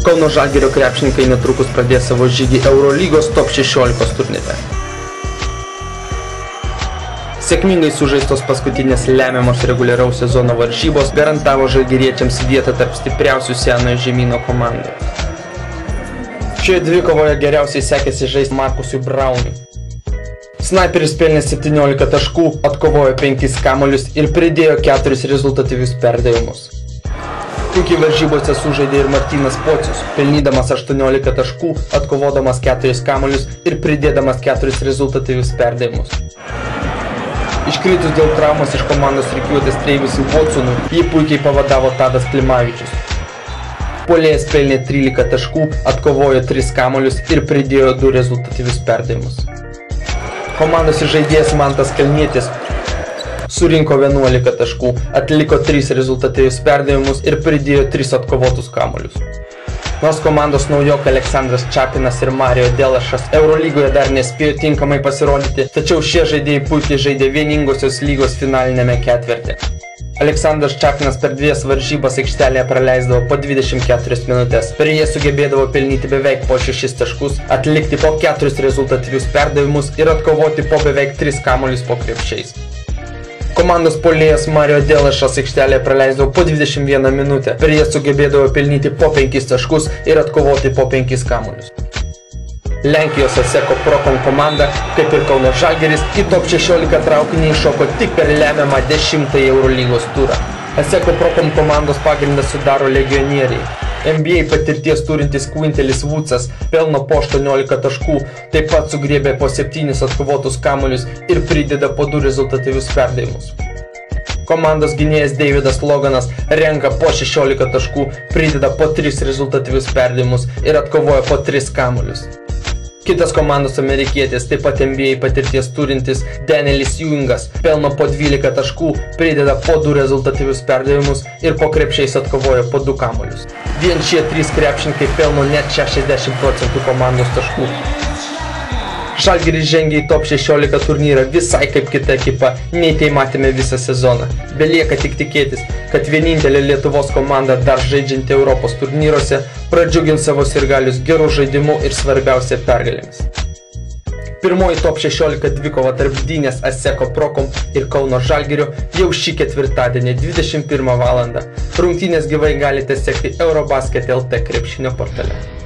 Kauno Žalgirio krepšininkai netrukus pradės savo žygį Eurolygos top 16 turnyre. Sėkmingai sužaistos paskutinės lemiamos reguliaraus sezono varžybos garantavo žalgiriečiams vietą tarp stipriausių senojo žemyno komandų. Šioje dvikovoje geriausiai sekėsi žaisti Markusui Braunui. Snaiperis pelnė 17 taškų, atkovojo 5 kamuolius ir pridėjo 4 rezultatyvius perdavimus. Puikiai varžybose sužaidė ir Martynas Pocius, pelnydamas 18 taškų, atkovodamas 4 kamuolius ir pridėdamas 4 rezultatyvius perdavimus. Iškritus dėl traumos iš komandos rikiuotės Travisui Watsonui, jį puikiai pavadavo Tadas Klimavičius. Puolėjas pelnė 13 taškų, atkovojo 3 kamuolius ir pridėjo 2 rezultatyvius perdavimus. Komandos žaidėjas Mantas Kalnietis surinko 11 taškų, atliko 3 rezultatyvius perdavimus ir pridėjo 3 atkovotus kamuolius. Nors komandos naujokai Aleksandras Čapinas ir Mario Delašas Eurolygoje dar nespėjo tinkamai pasirodyti, tačiau šie žaidėjai puikiai žaidė vieningosios lygos finalinėme ketverte. Aleksandras Čapinas per 2 varžybas aikštelėje praleisdavo po 24 minutės. Per jie sugebėdavo pelnyti beveik po 6 taškus, atlikti po 4 rezultatyvius perdavimus ir atkovoti po beveik 3 kamuolius po krepšiais. Komandos puolėjas Mario Delašas aikštelėje praleisdavo po 21 minutę. Per jie sugebėdavo pelnyti po 5 taškus ir atkovoti po 5 kamuolius. Lenkijos Asseco Prokom komanda, kaip ir Kauno Žalgiris, į top 16 traukinį iššoko tik per lemiamą 10-ąjį Eurolygos turą. Asseco Prokom komandos pagrindą sudaro legionieriai. NBA patirties turintis Quintelis Woodsas pelno po 18 taškų, taip pat sugriebė po 7 atkovotus kamuolius ir prideda po 2 rezultatyvius perdavimus. Komandos gynėjas Davidas Loganas renka po 16 taškų, prideda po 3 rezultatyvius perdavimus ir atkovoja po 3 kamuolius. Kitas komandos amerikietis, taip pat NBA patirties turintis Danielis Ewingas, pelno po 12 taškų, prideda po 2 rezultatyvius perdavimus ir po krepšiais atkovoja po 2 kamuolius. Vien šie 3 krepšininkai pelno net 60% komandos taškų. Žalgiris žengia į top 16 turnyrą visai kaip kita ekipa, nei tai matėme visą sezoną. Belieka tik tikėtis, kad vienintelė Lietuvos komanda dar žaidžianti Europos turnyruose pradžiugins savo sirgalius gerų žaidimų ir svarbiausia pergalėmis. Pirmoji top 16 dvikova tarp Gdynės Asseco Prokom ir Kauno Žalgirio jau šį ketvirtadienį 21 val. Rungtynės gyvai galite sekti Eurobasket LT krepšinio portale.